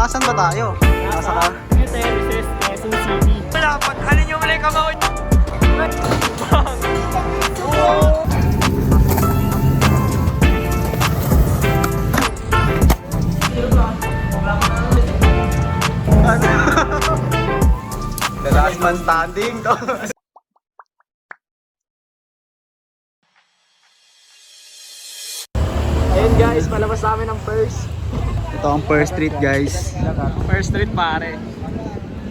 Asan ba tayo? Nasa ka? Services, Quezon City. Dapat, ano nyo mali kamao? The last man standing to. Ayun guys, palabas namin ng first. Ito ang First Street guys. First street pare.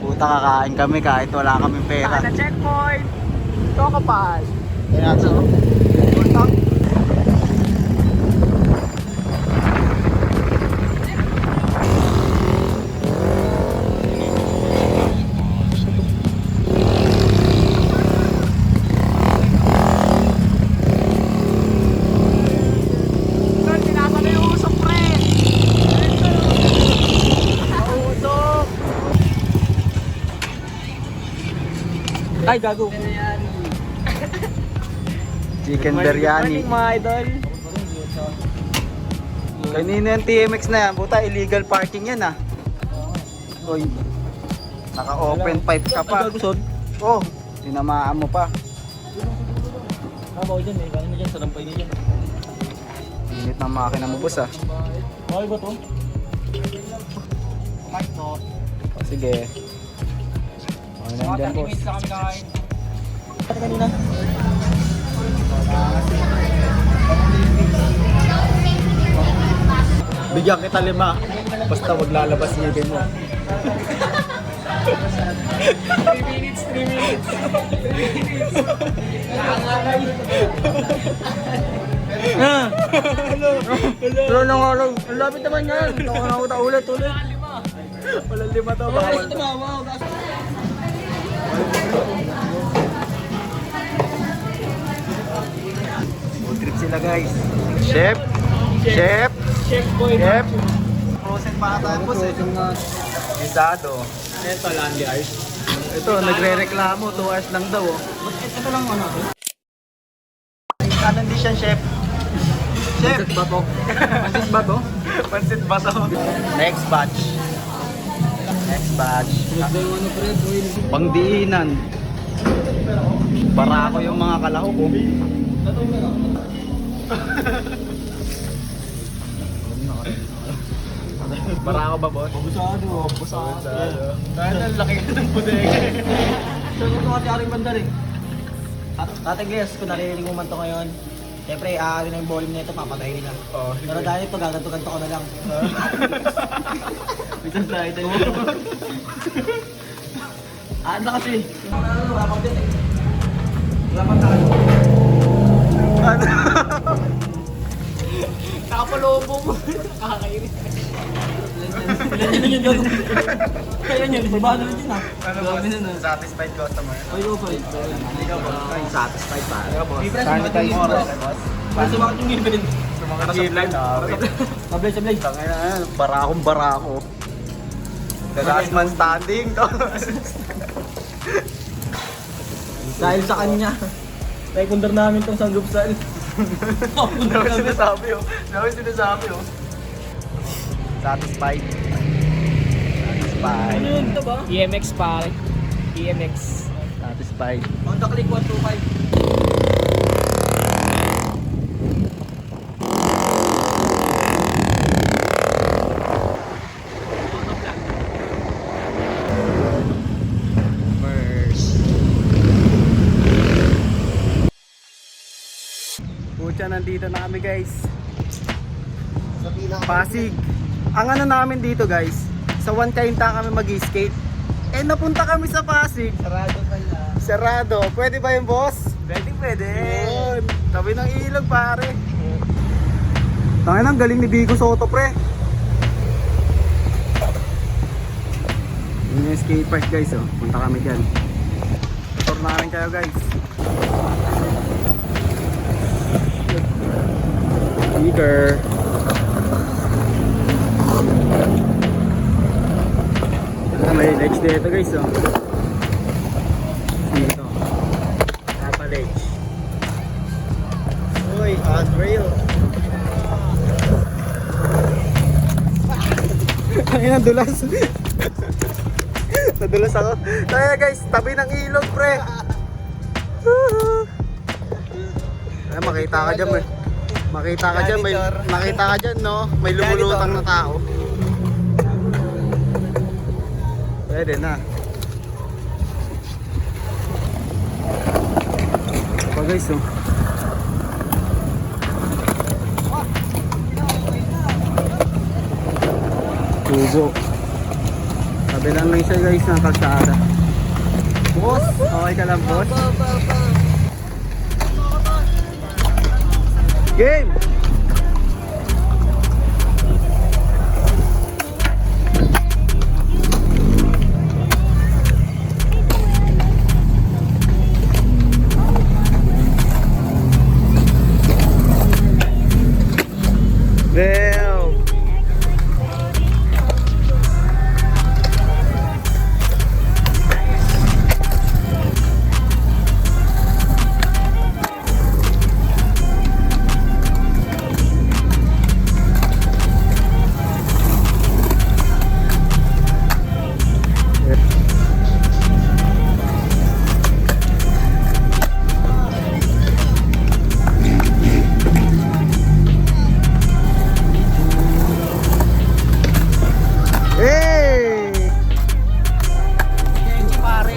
Puta, kakain kami kahit wala kaming pera. Saka na checkpoint. Ito kapal. Kaya ito. Ay, gago. Chicken biryani. Morning mga idol. Kanina yung TMX na yan. Puta, illegal parking yan ah. Uy. Naka-open pipe ka pa. Oh, tinamaan mo pa. Bawa dyan eh. Kaya na dyan. Sarampay na dyan. Init ng makina mo boss ah. Okay ba to? Sige. Okay lang dyan boss. Pati kanina. Bigyan kita 5. Basta wag lalabas ngipin mo. 3 minutes. Pero nang araw, ang lapit naman yan. Nakakauta ulit. Walang 5 to. Bawal. Food trip sila guys. Chef. Checkpoint. Frozen pa tayo boss eh. Gisado. Ito, Landy Art. Ito, nagre-reklamo. 2 hours lang daw oh. Ito lang ano. Kanan di siya chef. Chef. Pansit ba to? Pansit ba to? Pansit ba to? Next batch. Pangdiinan. Barako yung mga kalahok oh. Barako ba boss? Busado. Dahil ang laki ng bodega. So, ito kasi aring bandar eh. Ate guys, kung narinig mo man to ngayon, siyempre, aarin na yung volume nito, papatayin nila. Pero dahil ito, gaganto-ganto ko na lang. Bitas na ito. Ano kasi? Wala pang din eh. Wala pang tayo. Nakapalobo mo. Nakakairis. Ilan yun yun? Kaya yun, ibaba na yun ha. Ano boss? Satisfied customer. Ay, okay. Ikaw boss. Satisfied pa. Ikaw boss. Sanitize mo boss. Para sumakit yung ngipin. Sumakit sa vlog. Sablay. Tangina na, barakong-barako. The last man standing to. Dahil sa kanya. Taekwondo namin tong sanggupsal. Dami sinasabi oh. Satisfied. Ano yun ito ba? EMX pare. EMX. Satisfied. Honda Click 125. Pucha, nandito na kami guys. Pasig. Ang ano namin dito guys, sa One Cainta kami mag-skate. Eh napunta kami sa Pasig. Sarado pala. Sarado. Pwede ba yung boss? Pwede. Yun. Tabi ng ilog pare. Tangin ang galing ni Vico Soto pre. Yun yung skate park guys oh. Punta kami dyan. Tour namin kayo guys. Speaker. May ledge dito guys oh. Dito. Papa ledge. Uy, handrail. Ay, nadulas. Nadulas ako. Kaya guys, tabi ng ilog, pre. Ay, makita ka dyan, eh. Makita ka dyan, makita ka dyan, no? May lumulutang na tao. Pwede na. Pa guys, oh. Tubo. Sabi lang siya guys ng kalsada. Boss, okay ka lang boss? Game! Damn! Hey! Kenji pare.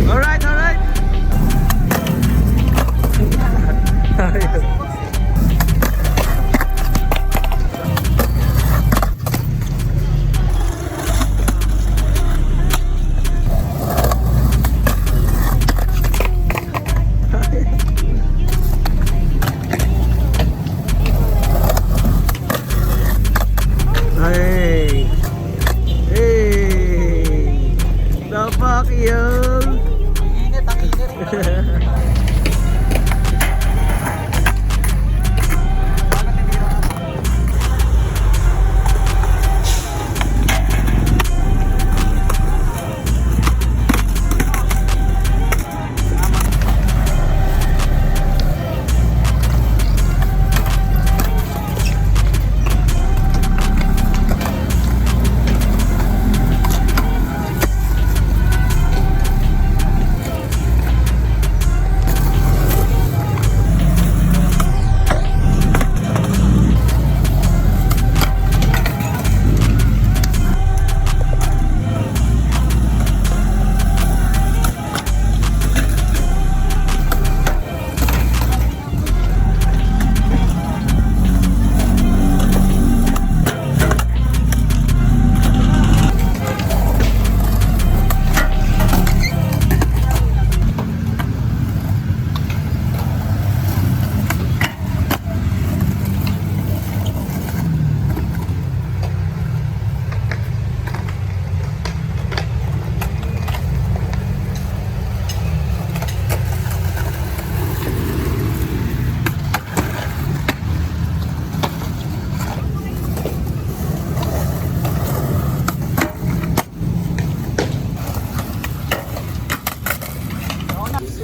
Alright, alright. Hey! Hey! The fuck, yo! Init, ang init.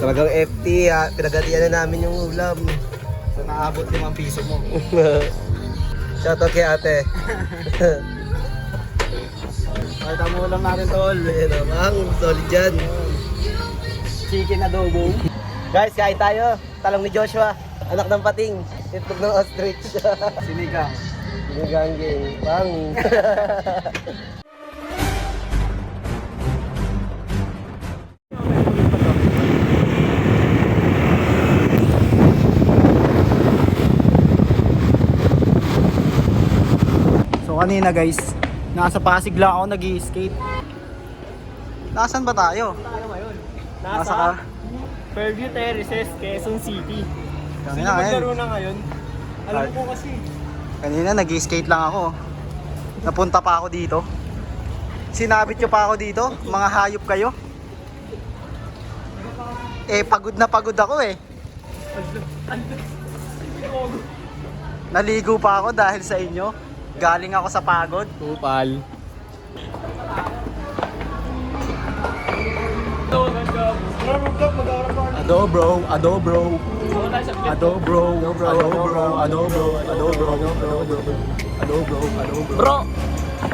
Talagang FT, pinagatian na namin yung ulam. So naabot 5 piso mo. Shoutout kay ate. Pakita mo lang natin tol. Ayun naman, solid dyan. Chicken adobo. Guys, kain tayo. Talong ni Joshua. Anak ng pating. Itlog ng ostrich. Sinigang. Sinigangging. Pang. So kanina guys, nasa Pasig lang ako nag-i-skate. Nasaan ba tayo? Tayo ngayon. Nasa ka? Fairview Terraces, Quezon City. Kanina ngayon. na ngayon? Alam ko kasi. Kanina nag-i-skate lang ako. Napunta pa ako dito. Sinabit nyo pa ako dito, mga hayop kayo. Eh pagod na pagod ako eh. Naligo pa ako dahil sa inyo. Galing ako sa pagod. Kupal. Adobro, adobro. Adobro, adobro, adobro, adobro, adobro, adobro, adobro. Bro!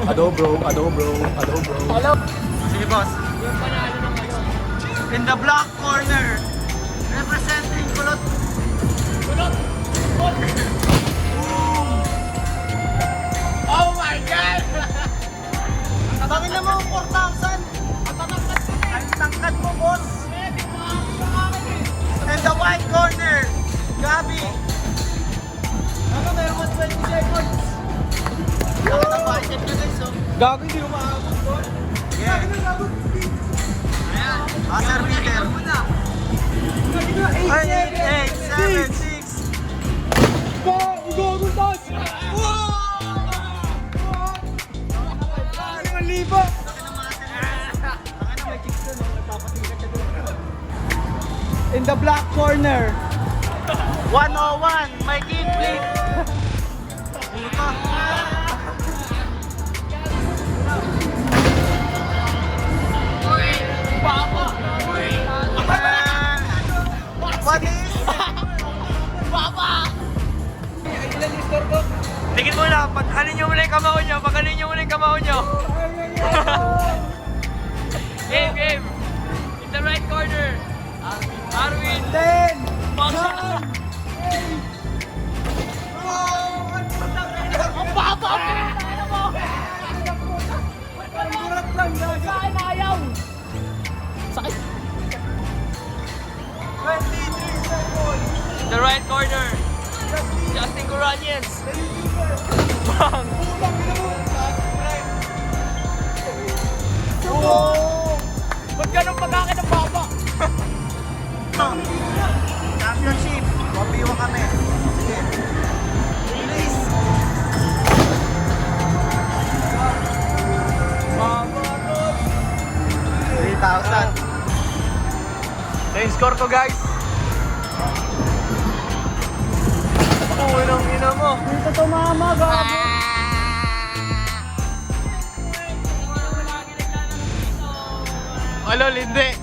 Adobro, adobro, adobro. Hello! Sige boss. In the black corner, representing Kulot. Oh my God! Tangin na mo ang 4,000. Ang tangkad mo, boss. In the white corner, Gabi. Ano, meron ka 20 seconds. Nakita-budget ka guys, oh. Gago, hindi mo maabot, boss. Yeah. Ayan. Master meter. Ay, 8, 7, 6. Gago, boss! In the black corner, 101, my kid flip. Dito. What is? Tingin mo na, paghalin nyo muna yung kamao nyo, paghalin nyo muna yung kamao nyo. Game, game. In the right corner. Arwin. 10. Pasok. Ang baba! Saan ayaw? Sakit. 23 seconds. The right corner. Justin Corrales. Bang! Ba't ganun pag-akin ng baba? Championship. Wapiwa kami. Sige. Release. Baba, 3,000. ito yung score ko, guys. Uy, nang ina mo. Dito tumama, gabi. Alo, hindi.